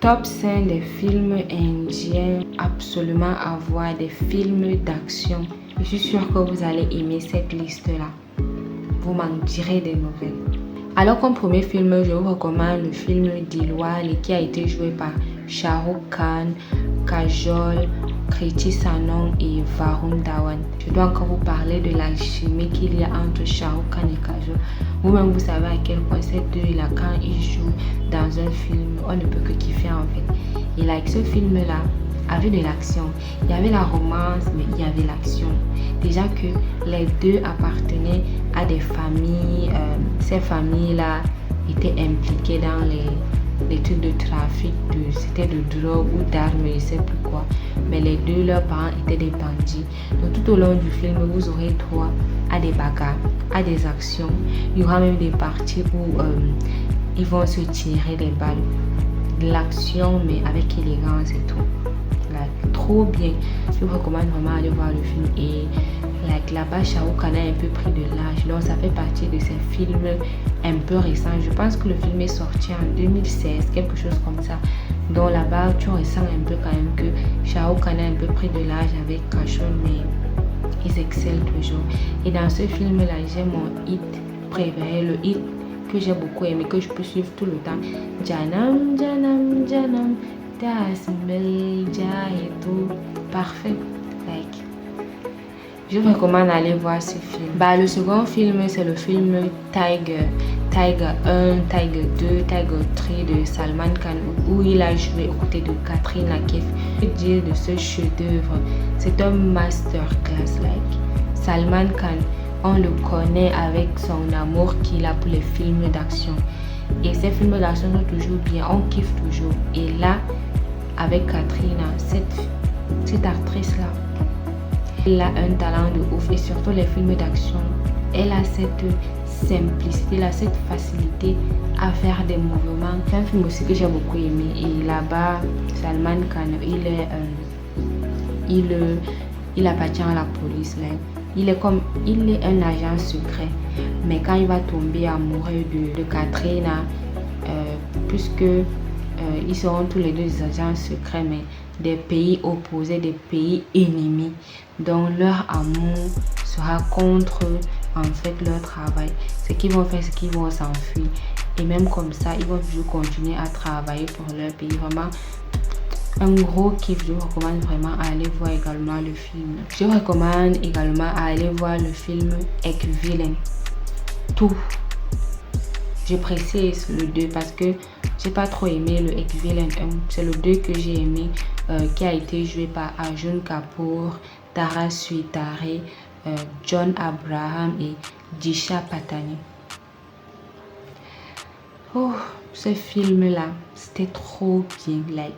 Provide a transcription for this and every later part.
Top 5 des films indiens absolument à voir, des films d'action. Je suis sûre que vous allez aimer cette liste-là. Vous m'en direz des nouvelles. Alors comme premier film, je vous recommande le film Dilwale qui a été joué par Shah Rukh Khan, Kajol, Kriti Sanon et Varun Dhawan. Je dois encore vous parler de la chimie qu'il y a entre Shah Rukh Khan et Kajol. Vous-même, vous savez à quel point ces deux-là, quand ils jouent dans un film, on ne peut que kiffer en fait. Et like ce film-là avait de l'action. Il y avait la romance, mais il y avait l'action. Déjà que les deux appartenaient à des familles. Ces familles-là étaient impliquées dans les trucs de trafic, c'était de drogue ou d'armes, je ne sais plus quoi. Mais les deux, leurs parents étaient des bandits. Donc tout au long du film, vous aurez droit à des bagarres, à des actions. Il y aura même des parties où ils vont se tirer des balles. De l'action, mais avec élégance et tout. Like, trop bien. Je vous recommande vraiment d'aller voir le film. Et like, là-bas, Shah Rukh Khan a un peu pris de l'âge. Donc ça fait partie de ces films un peu récents. Je pense que le film est sorti en 2016, quelque chose comme ça. Donc là-bas, tu ressens un peu quand même que Shah Rukh Khan a un peu pris de l'âge avec Kajol, mais ils excellent toujours. Et dans ce film-là, j'ai mon hit préféré, le hit que j'ai beaucoup aimé, que je peux suivre tout le temps. Janam, Janam, Janam, Tasmel, et tout. Parfait. Like. Je vous recommande d'aller voir ce film. Le second film, c'est le film Tiger. Tiger 1, Tiger 2, Tiger 3 de Salman Khan, où il a joué aux côtés de Katrina Kaif. Je veux dire de ce chef-d'œuvre, c'est un masterclass. Like. Salman Khan, on le connaît avec son amour qu'il a pour les films d'action. Et ces films d'action sont toujours bien, on kiffe toujours. Et là, avec Katrina, cette actrice-là, elle a un talent de ouf. Et surtout les films d'action, elle a cette simplicité, elle a cette facilité à faire des mouvements. C'est un film aussi que j'ai beaucoup aimé. Et là-bas, Salman Khan, il appartient à la police. Là. Il est un agent secret. Mais quand il va tomber amoureux de Katrina, puisque ils seront tous les deux des agents secrets, mais des pays opposés, des pays ennemis. Donc leur amour sera contre en fait leur travail. Ce qu'ils vont faire, c'est qu'ils vont s'enfuir. Et même comme ça, ils vont toujours continuer à travailler pour leur pays. Vraiment, un gros kiff. Je vous recommande vraiment à aller voir également le film. Je vous recommande également à aller voir le film Ekvilen. Tout. Je précise le 2 parce que j'ai pas trop aimé le Ekvilen 1. C'est le 2 que j'ai aimé, qui a été joué par Arjun Kapoor, Tara Suitare, John Abraham et Disha Patani. Oh, ce film-là, c'était trop bien, like,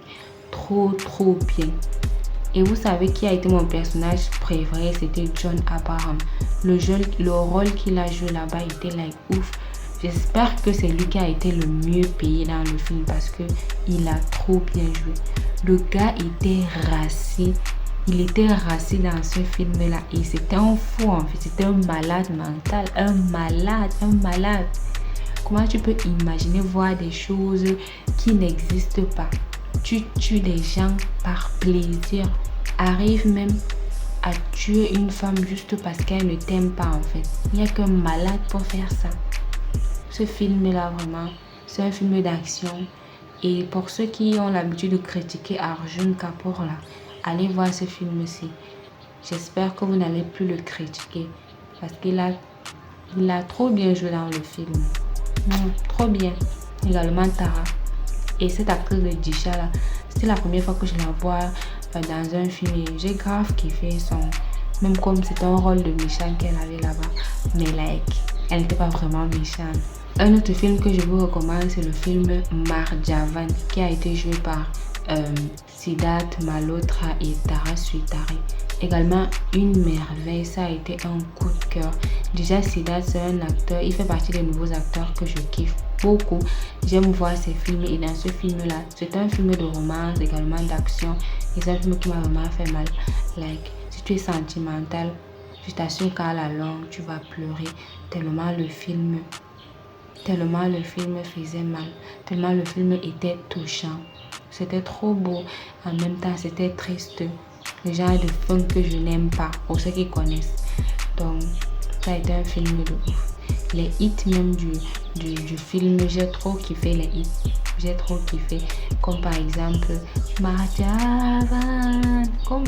trop bien. Et vous savez qui a été mon personnage préféré, c'était John Abraham. Le rôle qu'il a joué là-bas était like ouf. J'espère que c'est lui qui a été le mieux payé dans le film parce que il a trop bien joué. Le gars était raciste. Il était raciste dans ce film-là et c'était un fou en fait. C'était un malade mental, un malade. Comment tu peux imaginer voir des choses qui n'existent pas? Tu tues des gens par plaisir. Arrive même à tuer une femme juste parce qu'elle ne t'aime pas en fait. Il n'y a qu'un malade pour faire ça. Ce film-là, vraiment, c'est un film d'action. Et pour ceux qui ont l'habitude de critiquer Arjun Kapoor, là, allez voir ce film-ci. J'espère que vous n'allez plus le critiquer. Parce qu'il a trop bien joué dans le film. Trop bien. Également Tara. Et cette actrice de Disha, là, c'était la première fois que je la vois dans un film. Et j'ai grave kiffé son... Même comme c'était un rôle de méchant qu'elle avait là-bas. Mais like, elle n'était pas vraiment méchante. Un autre film que je vous recommande, c'est le film Marjavan, qui a été joué par Siddharth Malhotra et Tara Suitare. Également une merveille, ça a été un coup de cœur. Déjà Siddharth, c'est un acteur, il fait partie des nouveaux acteurs que je kiffe beaucoup. J'aime voir ses films et dans ce film-là, c'est un film de romance, également d'action. Et c'est un film qui m'a vraiment fait mal. Like, si tu es sentimental, je t'assure qu'à la longue, tu vas pleurer tellement le film faisait mal, tellement le film était touchant. C'était trop beau. En même temps, c'était triste. Le genre de film que je n'aime pas, pour ceux qui connaissent. Donc, ça a été un film de ouf. Les hits même du film, j'ai trop kiffé les hits. J'ai trop kiffé. Comme par exemple, Majavan. Comme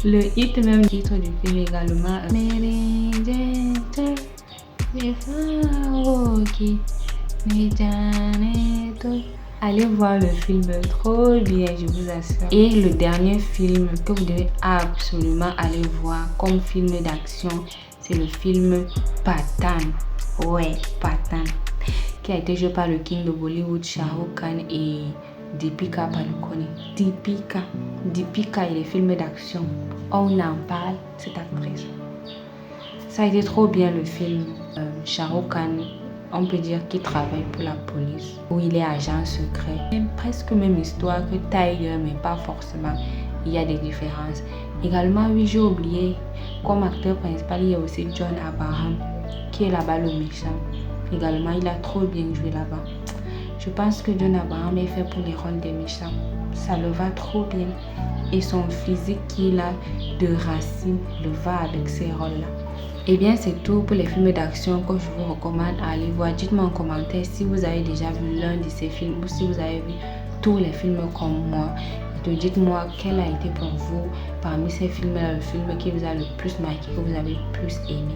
le hit même titre du film également. Allez voir le film, trop bien, je vous assure. Et le dernier film que vous devez absolument aller voir comme film d'action, c'est le film Pathan. Ouais, Pathan, qui a été joué par le king de Bollywood, Shah Rukh Khan et Deepika Padukone. Deepika et les films d'action. On en parle, cette actrice. Ça a été trop bien le film. Shah Rukh Khan, on peut dire qu'il travaille pour la police, où il est agent secret. C'est presque même histoire que Tiger, mais pas forcément. Il y a des différences. Également, oui, j'ai oublié, comme acteur principal, il y a aussi John Abraham, qui est là-bas le méchant. Également, il a trop bien joué là-bas. Je pense que John Abraham est fait pour les rôles des méchants. Ça le va trop bien. Et son physique qu'il a de Racine le va avec ces rôles-là. Et bien, c'est tout pour les films d'action que je vous recommande à aller voir. Dites-moi en commentaire si vous avez déjà vu l'un de ces films ou si vous avez vu tous les films comme moi. Et dites-moi quel a été pour vous parmi ces films-là le film qui vous a le plus marqué, que vous avez le plus aimé.